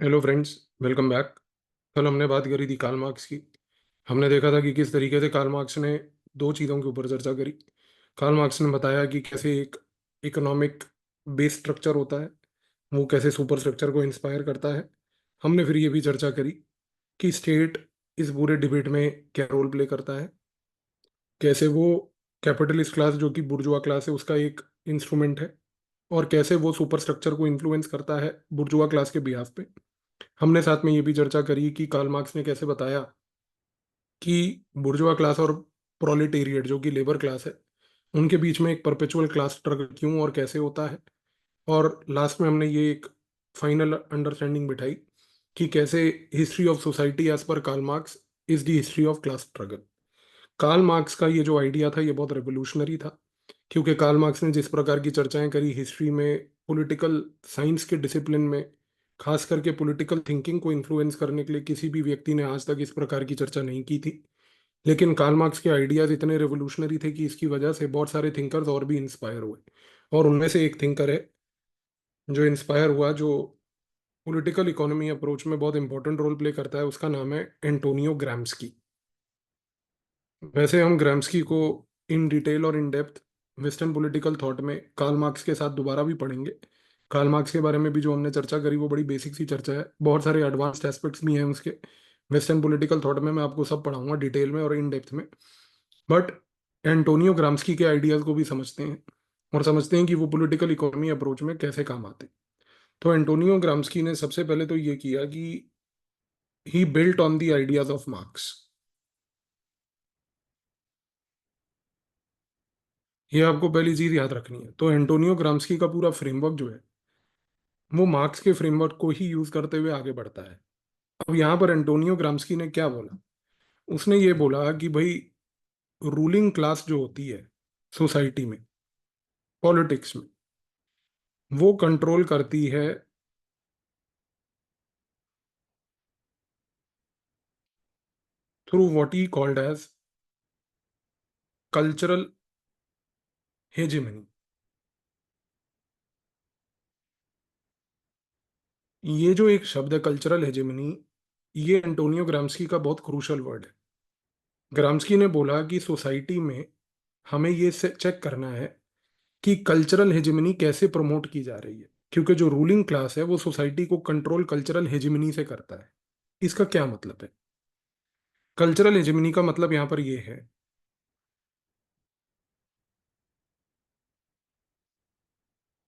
Hello friends, welcome back. कल हमने बात करी थी कार्ल मार्क्स की। हमने देखा था कि किस तरीके से कार्ल मार्क्स ने दो चीज़ों के ऊपर चर्चा करी। कार्ल मार्क्स ने बताया कि कैसे एक इकोनॉमिक बेस स्ट्रक्चर होता है, वो कैसे सुपर स्ट्रक्चर को इंस्पायर करता है। हमने फिर ये भी चर्चा करी कि स्टेट इस पूरे डिबेट में क्या रोल प्ले करता है, कैसे वो कैपिटलिस्ट क्लास जो कि बुर्जुआ क्लास है उसका एक इंस्ट्रूमेंट है, और कैसे वो सुपर स्ट्रक्चर को इन्फ्लुएंस करता है बुर्जुआ क्लास के बिहाफ पे। हमने साथ में ये भी चर्चा करी कि कार्ल मार्क्स ने कैसे बताया कि बुर्जुआ क्लास और प्रोलेटेरिएट जो कि लेबर क्लास है, उनके बीच में एक परपेचुअल क्लास स्ट्रगल क्यों और कैसे होता है। और लास्ट में हमने ये एक फाइनल अंडरस्टैंडिंग बिठाई कि कैसे history of society as per Karl Marx is the history of class struggle. Karl Marx का ये जो आइडिया था ये बहुत रेवोल्यूशनरी था, क्योंकि कार्ल मार्क्स ने जिस प्रकार की चर्चाएं करी हिस्ट्री में, पॉलिटिकल साइंस के डिसिप्लिन में, खास करके पॉलिटिकल थिंकिंग को इन्फ्लुएंस करने के लिए किसी भी व्यक्ति ने आज तक इस प्रकार की चर्चा नहीं की थी। लेकिन कार्ल मार्क्स के आइडियाज इतने रेवोल्यूशनरी थे कि इसकी वजह से बहुत सारे थिंकर्स और भी इंस्पायर हुए, और उनमें से एक थिंकर है जो इंस्पायर हुआ, जो पॉलिटिकल इकोनॉमी अप्रोच में बहुत इंपॉर्टेंट रोल प्ले करता है। उसका नाम है एंटोनियो ग्राम्स्की। वैसे हम ग्राम्स्की को इन डिटेल और in depth western political thought में कार्ल मार्क्स के साथ दोबारा भी पढ़ेंगे। कार्ल मार्क्स के बारे में भी जो हमने चर्चा करी वो बड़ी बेसिक सी चर्चा है, बहुत सारे एडवांस्ड एस्पेक्ट्स भी हैं उसके। वेस्टर्न पॉलिटिकल थॉट में मैं आपको सब पढ़ाऊंगा डिटेल में और इन डेप्थ में। बट एंटोनियो ग्राम्स्की के आइडियाज को भी समझते हैं, और समझते हैं कि वो पॉलिटिकल इकोनॉमी अप्रोच में कैसे काम आते हैं। तो एंटोनियो ग्राम्स्की ने सबसे पहले तो ये किया कि he built on the ideas of Marx. ये आपको पहली चीज याद रखनी है। तो एंटोनियो ग्राम्स्की का पूरा फ्रेमवर्क जो है वो मार्क्स के फ्रेमवर्क को ही यूज करते हुए आगे बढ़ता है। अब यहाँ पर एंटोनियो ग्राम्स्की ने क्या बोला, उसने ये बोला कि भाई रूलिंग क्लास जो होती है सोसाइटी में, पॉलिटिक्स में, वो कंट्रोल करती है through what he called as cultural hegemony. ये जो एक शब्द है कल्चरल हेजेमनी, ये एंटोनियो ग्राम्स्की का बहुत क्रूशल वर्ड है। ग्राम्स्की ने बोला कि सोसाइटी में हमें ये चेक करना है कि कल्चरल हेजेमनी कैसे प्रमोट की जा रही है, क्योंकि जो रूलिंग क्लास है वो सोसाइटी को कंट्रोल कल्चरल हेजेमनी से करता है। इसका क्या मतलब है? कल्चरल हेजेमनी का मतलब यहां पर ये है,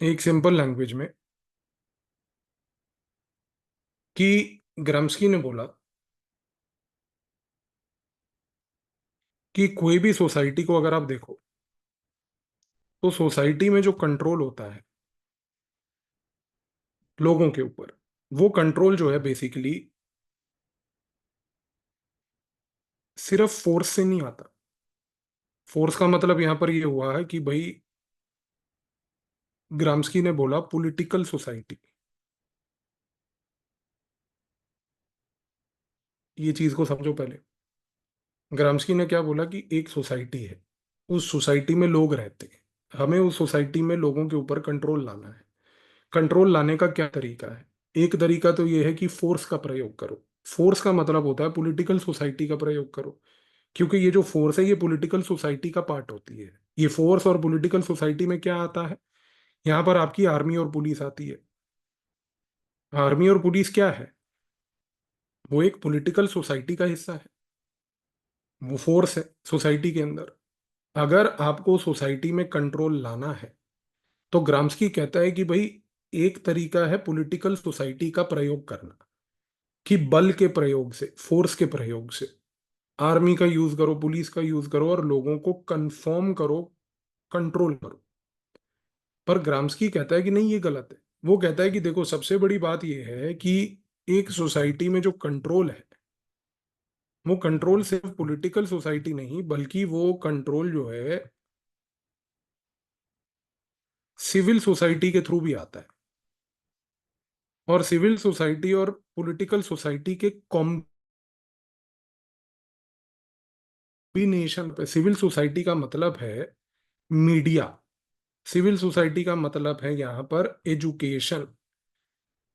एक सिंपल लैंग्वेज में, कि ग्राम्स्की ने बोला कि कोई भी सोसाइटी को अगर आप देखो तो सोसाइटी में जो कंट्रोल होता है लोगों के ऊपर, वो कंट्रोल जो है बेसिकली सिर्फ फोर्स से नहीं आता। फोर्स का मतलब यहां पर ये हुआ है कि भाई ग्राम्स्की ने बोला पॉलिटिकल सोसाइटी, ये चीज को समझो पहले। ग्राम्स्की ने क्या बोला कि एक सोसाइटी है, उस सोसाइटी में लोग रहते हैं, हमें उस सोसाइटी में लोगों के ऊपर कंट्रोल लाना है। कंट्रोल लाने का क्या तरीका है? एक तरीका तो ये है कि फोर्स का प्रयोग करो। फोर्स का मतलब होता है पॉलिटिकल सोसाइटी का प्रयोग करो, क्योंकि ये जो फोर्स है ये पॉलिटिकल सोसाइटी का पार्ट होती है। ये फोर्स और पॉलिटिकल सोसाइटी में क्या आता है? यहाँ पर आपकी आर्मी और पुलिस आती है। आर्मी और पुलिस क्या है? वो एक पॉलिटिकल सोसाइटी का हिस्सा है, वो फोर्स है सोसाइटी के अंदर। अगर आपको सोसाइटी में कंट्रोल लाना है तो ग्राम्स्की कहता है कि भाई एक तरीका है पॉलिटिकल सोसाइटी का प्रयोग करना, कि बल के प्रयोग से, फोर्स के प्रयोग से, आर्मी का यूज करो, पुलिस का यूज करो और लोगों को कंफर्म करो, कंट्रोल करो। पर ग्राम्स्की कहता है कि नहीं, ये गलत है। वो कहता है कि देखो सबसे बड़ी बात यह है कि एक सोसाइटी में जो कंट्रोल है, वो कंट्रोल सिर्फ पॉलिटिकल सोसाइटी नहीं, बल्कि वो कंट्रोल जो है सिविल सोसाइटी के थ्रू भी आता है। और सिविल सोसाइटी और पॉलिटिकल सोसाइटी के कॉम्बिनेशन पे, सिविल सोसाइटी का मतलब है मीडिया, सिविल सोसाइटी का मतलब है यहाँ पर एजुकेशन,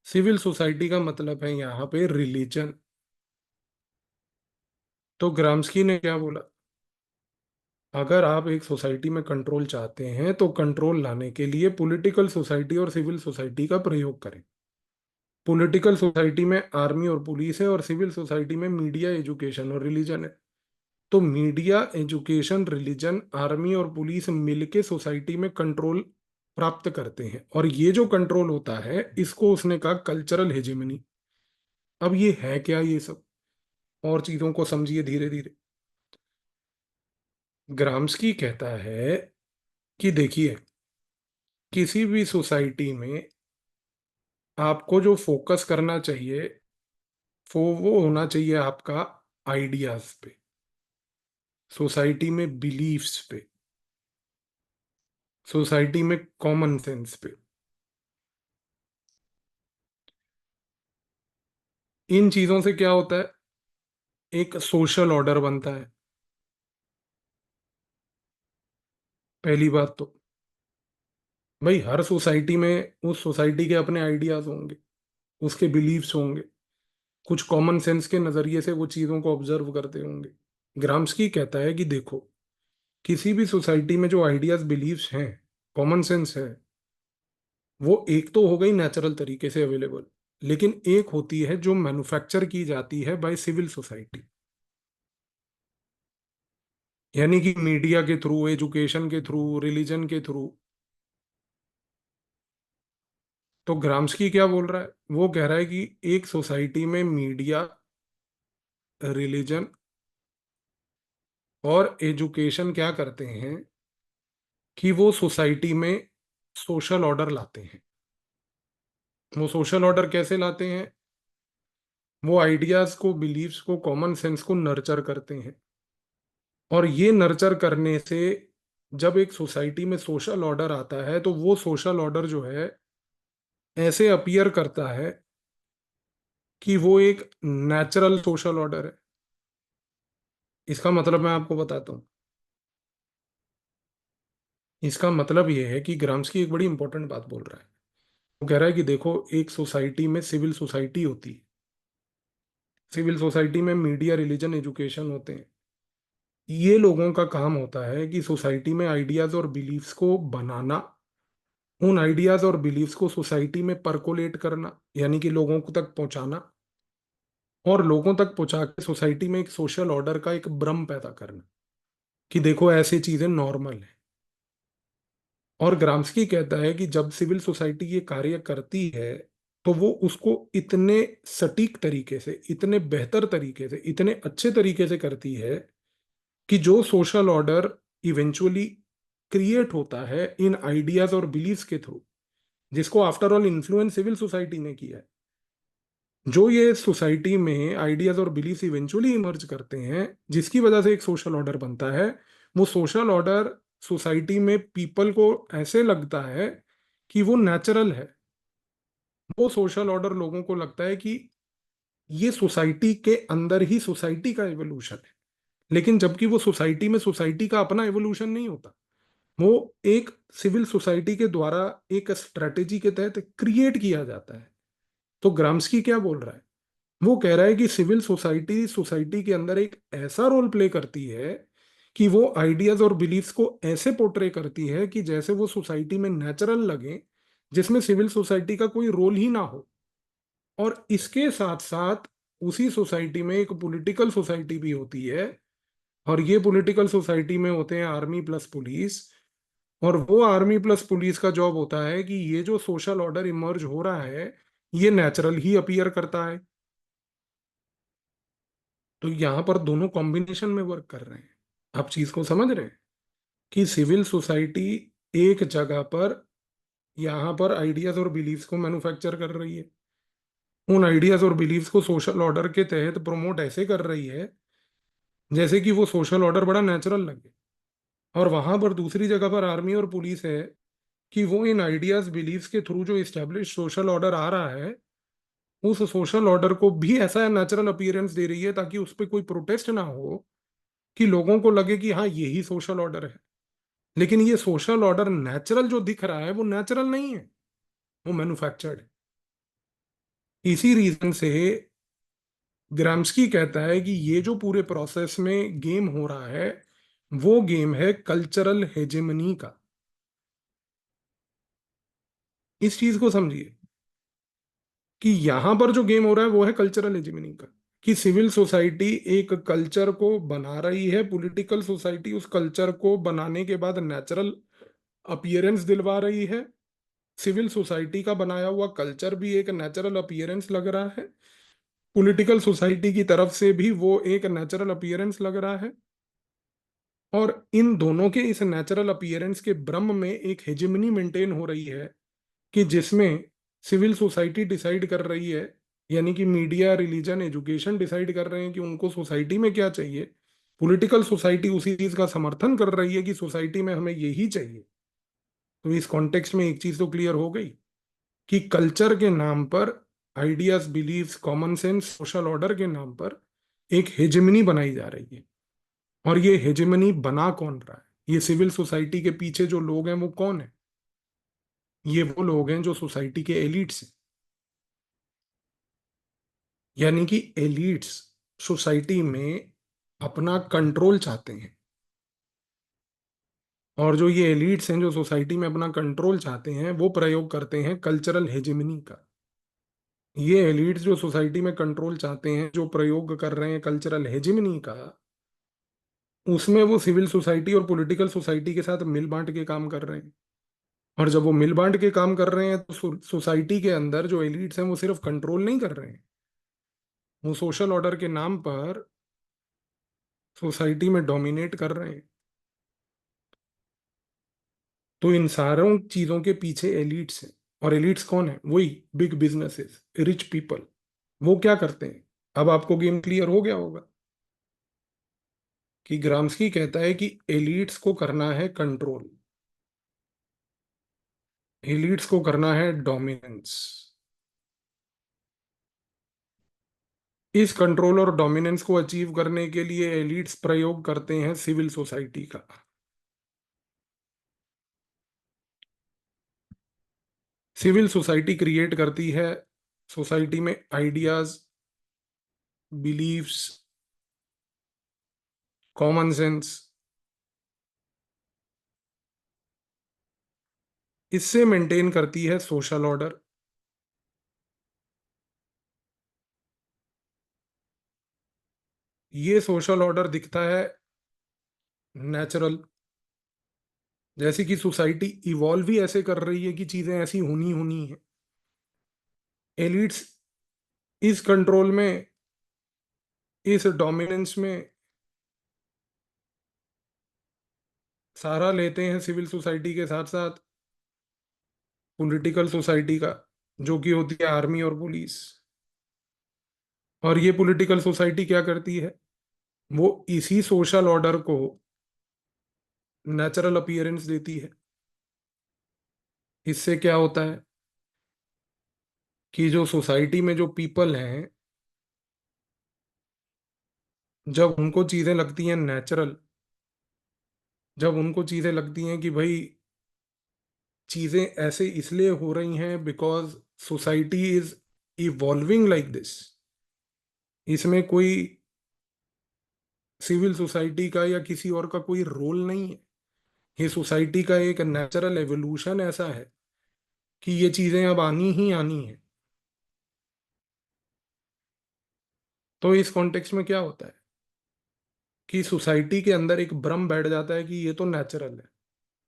सिविल सोसाइटी का मतलब है यहाँ पे रिलीजन। तो ग्राम्स्की ने क्या बोला, अगर आप एक सोसाइटी में कंट्रोल चाहते हैं तो कंट्रोल लाने के लिए पॉलिटिकल सोसाइटी और सिविल सोसाइटी का प्रयोग करें। पॉलिटिकल सोसाइटी में आर्मी और पुलिस है, और सिविल सोसाइटी में मीडिया, एजुकेशन और रिलीजन है। तो मीडिया, एजुकेशन, रिलीजन, आर्मी और पुलिस मिलके सोसाइटी में कंट्रोल प्राप्त करते हैं, और ये जो कंट्रोल होता है इसको उसने कहा कल्चरल हेजेमनी। अब ये है क्या ये सब, और चीजों को समझिए धीरे धीरे। ग्राम्स्की कहता है कि देखिए, किसी भी सोसाइटी में आपको जो फोकस करना चाहिए वो होना चाहिए आपका आइडियाज पे, सोसाइटी में बिलीफ्स पे, सोसाइटी में कॉमन सेंस पे। इन चीजों से क्या होता है, एक सोशल ऑर्डर बनता है। पहली बात तो भाई, हर सोसाइटी में उस सोसाइटी के अपने आइडियाज होंगे, उसके बिलीव्स होंगे, कुछ कॉमन सेंस के नजरिए से वो चीजों को ऑब्जर्व करते होंगे। ग्राम्स्की कहता है कि देखो, किसी भी सोसाइटी में जो आइडियाज बिलीव्स हैं, कॉमन सेंस है, वो एक तो हो गई नेचुरल तरीके से अवेलेबल, लेकिन एक होती है जो मैन्युफैक्चर की जाती है बाय सिविल सोसाइटी, यानी कि मीडिया के थ्रू, एजुकेशन के थ्रू, रिलीजन के थ्रू। तो ग्राम्स्की क्या बोल रहा है, वो कह रहा है कि एक सोसाइटी में मीडिया, रिलीजन और एजुकेशन क्या करते हैं कि वो सोसाइटी में सोशल ऑर्डर लाते हैं। वो सोशल ऑर्डर कैसे लाते हैं, वो आइडियाज को, बिलीव्स को, कॉमन सेंस को नर्चर करते हैं। और ये नर्चर करने से जब एक सोसाइटी में सोशल ऑर्डर आता है तो वो सोशल ऑर्डर जो है ऐसे अपीयर करता है कि वो एक नेचुरल सोशल ऑर्डर है। इसका मतलब मैं आपको बताता हूँ। इसका मतलब ये है कि ग्राम्स्की एक बड़ी इंपॉर्टेंट बात बोल रहा है। वो कह रहा है कि देखो, एक सोसाइटी में सिविल सोसाइटी होती है, सिविल सोसाइटी में मीडिया, रिलीजन, एजुकेशन होते हैं। ये लोगों का काम होता है कि सोसाइटी में आइडियाज और बिलीफ्स को बनाना, उन आइडियाज और बिलीफ्स को सोसाइटी में परकोलेट करना, यानी कि लोगों को तक पहुंचाना, और लोगों तक पहुंचा के सोसाइटी में एक सोशल ऑर्डर का एक भ्रम पैदा करना कि देखो ऐसी चीजें नॉर्मल है। और ग्राम्स्की कहता है कि जब सिविल सोसाइटी ये कार्य करती है तो वो उसको इतने सटीक तरीके से, इतने बेहतर तरीके से, इतने अच्छे तरीके से करती है कि जो सोशल ऑर्डर इवेंचुअली क्रिएट होता है इन आइडियाज और बिलीव्स के थ्रू, जिसको after all influence civil society ने किया है, जो ये सोसाइटी में आइडियाज और बिलीव्स इवेंचुअली इमर्ज करते हैं, जिसकी वजह से एक सोशल ऑर्डर बनता है, वो सोशल ऑर्डर सोसाइटी में पीपल को ऐसे लगता है कि वो नेचुरल है। वो सोशल ऑर्डर लोगों को लगता है कि ये सोसाइटी के अंदर ही सोसाइटी का एवोल्यूशन है। लेकिन जबकि वो सोसाइटी में सोसाइटी का अपना एवोल्यूशन नहीं होता, वो एक सिविल सोसाइटी के द्वारा एक स्ट्रेटेजी के तहत क्रिएट किया जाता है। तो ग्राम्स्की क्या बोल रहा है, वो कह रहा है कि सिविल सोसाइटी सोसाइटी के अंदर एक ऐसा रोल प्ले करती है कि वो आइडियाज और बिलीफ्स को ऐसे पोर्ट्रे करती है कि जैसे वो सोसाइटी में नेचुरल लगे, जिसमें सिविल सोसाइटी का कोई रोल ही ना हो। और इसके साथ साथ उसी सोसाइटी में एक पॉलिटिकल सोसाइटी भी होती है, और ये पॉलिटिकल सोसाइटी में होते हैं आर्मी प्लस पुलिस। और वो आर्मी प्लस पुलिस का जॉब होता है कि ये जो सोशल ऑर्डर इमर्ज हो रहा है ये नेचुरल ही अपीयर करता है। तो यहां पर दोनों कॉम्बिनेशन में वर्क कर रहे हैं। आप चीज को समझ रहे हैं कि सिविल सोसाइटी एक जगह पर, यहां पर आइडियाज और बिलीव्स को मैन्युफैक्चर कर रही है, उन आइडियाज और बिलीव्स को सोशल ऑर्डर के तहत प्रमोट ऐसे कर रही है जैसे कि वो सोशल ऑर्डर बड़ा नेचुरल लगे। और वहां पर दूसरी जगह पर आर्मी और पुलिस है कि वो इन आइडियाज बिलीव्स के थ्रू जो इस्टेब्लिश सोशल ऑर्डर आ रहा है, उस सोशल ऑर्डर को भी ऐसा नेचुरल अपीयरेंस दे रही है ताकि उस पर कोई प्रोटेस्ट ना हो, कि लोगों को लगे कि हाँ यही सोशल ऑर्डर है। लेकिन ये सोशल ऑर्डर नेचुरल जो दिख रहा है वो नेचुरल नहीं है, वो मैन्युफैक्चर्ड है। इसी रीजन से ग्राम्स्की कहता है कि ये जो पूरे प्रोसेस में गेम हो रहा है वो गेम है कल्चरल हेजेमनी का। इस चीज को समझिए कि यहां पर जो गेम हो रहा है वो है कल्चरल हेजेमनी का, कि सिविल सोसाइटी एक कल्चर को बना रही है, पॉलिटिकल सोसाइटी उस कल्चर को बनाने के बाद नेचुरल अपीयरेंस दिलवा रही है। सिविल सोसाइटी का बनाया हुआ कल्चर भी एक नेचुरल अपीयरेंस लग रहा है, पॉलिटिकल सोसाइटी की तरफ से भी वो एक नेचुरल अपीयरेंस लग रहा है। और इन दोनों के इस नेचुरल अपीयरेंस के ब्रह्म में एक हेजेमनी मेंटेन हो रही है, कि जिसमें सिविल सोसाइटी डिसाइड कर रही है, यानी कि मीडिया, रिलीजन, एजुकेशन डिसाइड कर रहे हैं कि उनको सोसाइटी में क्या चाहिए। पॉलिटिकल सोसाइटी उसी चीज का समर्थन कर रही है कि सोसाइटी में हमें यही चाहिए। तो इस कॉन्टेक्स्ट में एक चीज तो क्लियर हो गई कि कल्चर के नाम पर, ideas, beliefs, common sense, social order के नाम पर एक हेजेमनी बनाई जा रही है। और ये हेजेमनी बना कौन रहा है? ये सिविल सोसाइटी के पीछे जो लोग हैं वो कौन है? ये वो लोग हैं जो सोसाइटी के एलिट्स हैं। यानी कि एलिट्स सोसाइटी में अपना कंट्रोल चाहते हैं। और जो ये एलिट्स हैं जो सोसाइटी में अपना कंट्रोल चाहते हैं वो प्रयोग करते हैं कल्चरल हेजेमनी का। ये एलिट्स जो सोसाइटी में कंट्रोल चाहते हैं, जो प्रयोग कर रहे हैं कल्चरल हेजेमनी का, उसमें वो सिविल सोसाइटी और पॉलिटिकल सोसाइटी के साथ मिल बांट के काम कर रहे हैं। और जब वो मिल बांट के काम कर रहे हैं तो सोसाइटी के अंदर जो एलिट्स हैं वो सिर्फ कंट्रोल नहीं कर रहे हैं, वो सोशल ऑर्डर के नाम पर सोसाइटी में डोमिनेट कर रहे हैं। तो इन सारों चीजों के पीछे एलिट्स हैं। और एलिट्स कौन है? वही बिग बिजनेसेस, रिच पीपल। वो क्या करते हैं? अब आपको गेम क्लियर हो गया होगा कि ग्राम्स्की कहता है कि एलिट्स को करना है कंट्रोल, एलिट्स को करना है डोमिनेंस। इस कंट्रोल और डोमिनेंस को अचीव करने के लिए एलिट्स प्रयोग करते हैं सिविल सोसाइटी का। सिविल सोसाइटी क्रिएट करती है सोसाइटी में आइडियाज, बिलीव्स, कॉमन सेंस। इससे मेंटेन करती है सोशल ऑर्डर। ये सोशल ऑर्डर दिखता है नेचुरल, जैसे कि सोसाइटी इवॉल्व ही ऐसे कर रही है कि चीजें ऐसी होनी होनी है। एलिट्स इस कंट्रोल में, इस डोमिनेंस में सहारा लेते हैं सिविल सोसाइटी के साथ साथ पॉलिटिकल सोसाइटी का, जो कि होती है आर्मी और पुलिस। और ये पॉलिटिकल सोसाइटी क्या करती है? वो इसी सोशल ऑर्डर को नेचुरल अपीयरेंस देती है। इससे क्या होता है कि जो सोसाइटी में जो पीपल हैं, जब उनको चीजें लगती हैं नेचुरल, जब उनको चीजें लगती हैं कि भाई चीजें ऐसे इसलिए हो रही हैं because society is evolving like this, इसमें कोई सिविल सोसाइटी का या किसी और का कोई रोल नहीं है, ये सोसाइटी का एक नेचुरल एवोल्यूशन ऐसा है कि ये चीजें अब आनी ही आनी है। तो इस कॉन्टेक्स्ट में क्या होता है कि सोसाइटी के अंदर एक भ्रम बैठ जाता है कि ये तो नेचुरल है।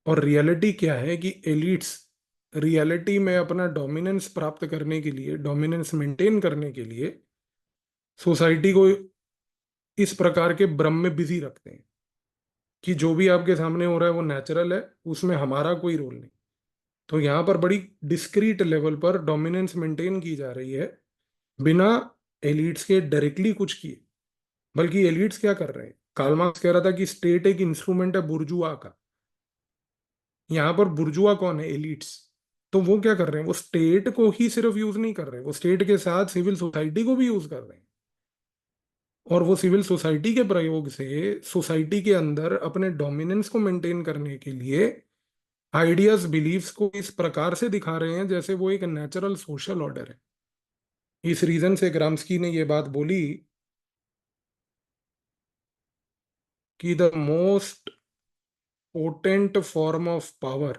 और रियलिटी क्या है कि एलिट्स रियलिटी में अपना डोमिनेंस प्राप्त करने के लिए, डोमिनेंस मेंटेन करने के लिए सोसाइटी को इस प्रकार के भ्रम में बिजी रखते हैं कि जो भी आपके सामने हो रहा है वो नेचुरल है, उसमें हमारा कोई रोल नहीं। तो यहाँ पर बड़ी डिस्क्रीट लेवल पर डोमिनेंस मेंटेन की जा रही है, बिना एलिट्स के डायरेक्टली कुछ किए। बल्कि एलिट्स क्या कर रहे हैं? कार्ल मार्क्स कह रहा था कि स्टेट एक इंस्ट्रूमेंट है बुर्जुआ का। यहाँ पर बुर्जुआ कौन है? एलिट्स। तो वो क्या कर रहे हैं? वो स्टेट को ही सिर्फ यूज नहीं कर रहे, वो स्टेट के साथ सिविल सोसाइटी को भी यूज कर रहे हैं। और वो सिविल सोसाइटी के प्रयोग से सोसाइटी के अंदर अपने डोमिनेंस को मेंटेन करने के लिए आइडियाज, बिलीफ्स को इस प्रकार से दिखा रहे हैं जैसे वो एक नेचुरल सोशल ऑर्डर है। इस रीजन से ग्राम्स्की ने ये बात बोली कि the most potent form of power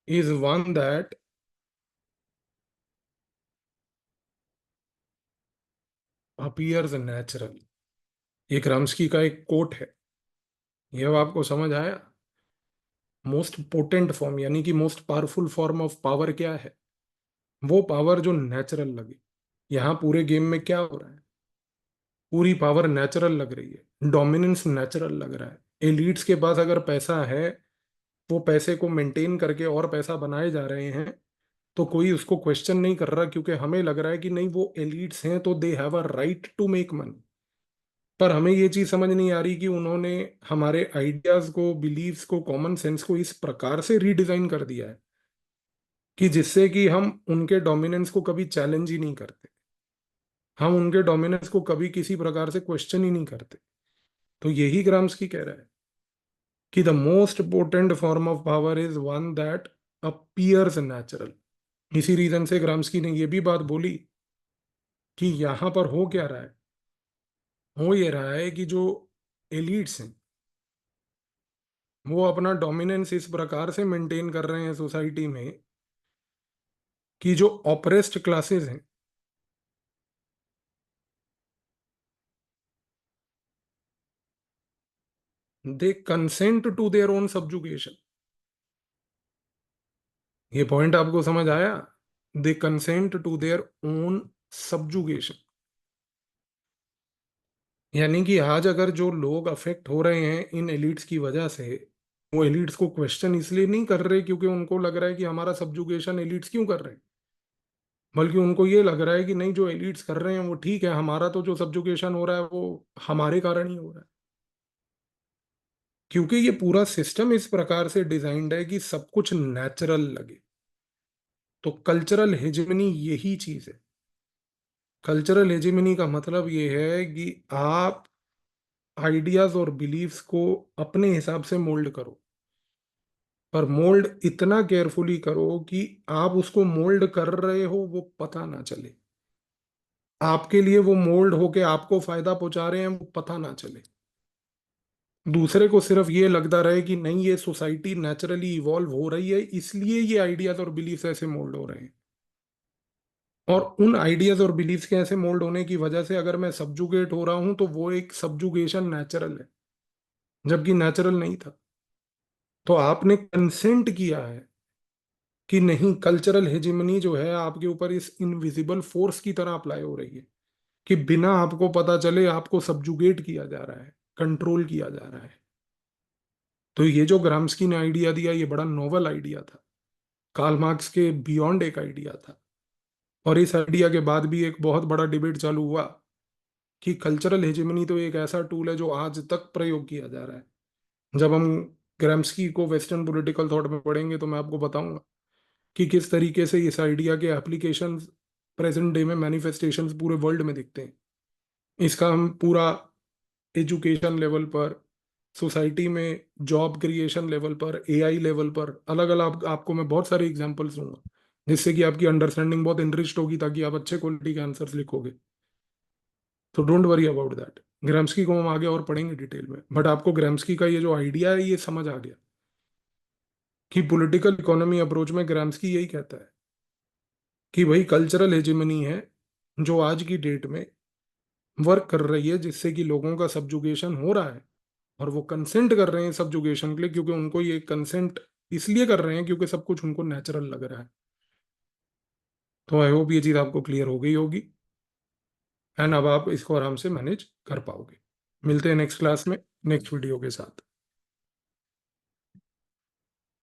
is one that appears natural. ये ग्राम्स्की का एक कोट है। ये अब आपको समझ आया? मोस्ट पोटेंट फॉर्म यानी कि most powerful form of power क्या है? वो पावर जो नेचुरल लगे। यहाँ पूरे गेम में क्या हो रहा है? पूरी पावर नेचुरल लग रही है, डोमिनेंस नेचुरल लग रहा है। एलीट्स के पास अगर पैसा है, वो पैसे को मेंटेन करके और पैसा बनाए जा रहे हैं, तो कोई उसको क्वेश्चन नहीं कर रहा, क्योंकि हमें लग रहा है कि नहीं, वो एलीट्स हैं तो they have a right to make money. पर हमें ये चीज समझ नहीं आ रही कि उन्होंने हमारे आइडियाज को, बिलीव्स को, कॉमन सेंस को इस प्रकार से रीडिजाइन कर दिया है कि जिससे कि हम उनके डोमिनेंस को कभी चैलेंज ही नहीं करते, हम उनके डोमिनेंस को कभी किसी प्रकार से क्वेश्चन ही नहीं करते। तो यही ग्राम्स्की कह रहा है कि the most potent form of power is one that appears natural. इसी रीजन से ग्राम्स्की ने यह भी बात बोली कि यहां पर हो क्या रहा है? हो ये रहा है कि जो एलिट्स हैं, वो अपना डोमिनेंस इस प्रकार से मेंटेन कर रहे हैं सोसाइटी में कि जो ऑपरेस्ड क्लासेस हैं, they consent to their own subjugation. ये पॉइंट आपको समझ आया? They consent to their own subjugation. यानी कि आज अगर जो लोग अफेक्ट हो रहे हैं इन एलिट्स की वजह से, वो एलिट्स को क्वेश्चन इसलिए नहीं कर रहे क्योंकि उनको लग रहा है कि हमारा सब्जुगेशन एलिट्स क्यों कर रहे हैं, बल्कि उनको ये लग रहा है कि नहीं, जो एलिट्स कर रहे हैं वो ठीक है, हमारा तो जो सब्जुगेशन हो रहा है वो हमारे कारण ही हो रहा है। क्योंकि ये पूरा सिस्टम इस प्रकार से डिजाइंड है कि सब कुछ नेचुरल लगे। तो कल्चरल हेजेमनी यही चीज है। कल्चरल हेजेमनी का मतलब ये है कि आप आइडियाज और बिलीव्स को अपने हिसाब से मोल्ड करो, पर मोल्ड इतना केयरफुली करो कि आप उसको मोल्ड कर रहे हो वो पता ना चले, आपके लिए वो मोल्ड होके आपको फायदा पहुंचा रहे हैं वो पता ना चले। दूसरे को सिर्फ ये लगता रहे कि नहीं, ये सोसाइटी नेचुरली इवॉल्व हो रही है, इसलिए ये आइडियाज और बिलीफ्स ऐसे मोल्ड हो रहे हैं। और उन आइडियाज और बिलीफ्स के ऐसे मोल्ड होने की वजह से अगर मैं सब्जुगेट हो रहा हूं तो वो एक सब्जुगेशन नेचुरल है, जबकि नेचुरल नहीं था। तो आपने कंसेंट किया है कि नहीं, कल्चरल हेजिमनी जो है आपके ऊपर इस इनविजिबल फोर्स की तरह अप्लाई हो रही है कि बिना आपको पता चले आपको सब्जुगेट किया जा रहा है, कंट्रोल किया जा रहा है। तो ये जो ग्राम्स्की ने आइडिया दिया, ये बड़ा नोवेल आइडिया था, कार्ल मार्क्स के बियॉन्ड एक आइडिया था। और इस आइडिया के बाद भी एक बहुत बड़ा डिबेट चालू हुआ कि कल्चरल हेजेमनी तो एक ऐसा टूल है जो आज तक प्रयोग किया जा रहा है। जब हम ग्राम्स्की को वेस्टर्न पॉलिटिकल थॉट में पढ़ेंगे तो मैं आपको बताऊंगा कि किस तरीके से इस आइडिया के एप्लीकेशन प्रेजेंट डे में मैनिफेस्टेशंस पूरे वर्ल्ड में दिखते हैं। इसका हम पूरा एजुकेशन लेवल पर, सोसाइटी में जॉब क्रिएशन लेवल पर, एआई लेवल पर, अलग अलग आपको मैं बहुत सारे एग्जांपल्स दूंगा, जिससे कि आपकी अंडरस्टैंडिंग बहुत इनरिच्ड होगी, ताकि आप अच्छे क्वालिटी के आंसर्स लिखोगे। तो don't worry about that. Gramsci को हम आगे और पढ़ेंगे डिटेल में, बट आपको ग्राम्स्की का ये जो आइडिया है ये समझ आ गया कि पॉलिटिकल इकोनॉमी अप्रोच में ग्राम्स्की यही कहता है कि भाई कल्चरल हेजेमनी है जो आज की डेट में वर्क कर रही है, जिससे कि लोगों का सब्जुगेशन हो रहा है। और वो कंसेंट कर रहे हैं सब्जुगेशन के लिए, क्योंकि उनको ये कंसेंट इसलिए कर रहे हैं क्योंकि सब कुछ उनको नेचुरल लग रहा है। तो आई होप ये चीज आपको क्लियर हो गई होगी, एंड अब आप इसको आराम से मैनेज कर पाओगे। मिलते हैं नेक्स्ट क्लास में, नेक्स्ट वीडियो के साथ।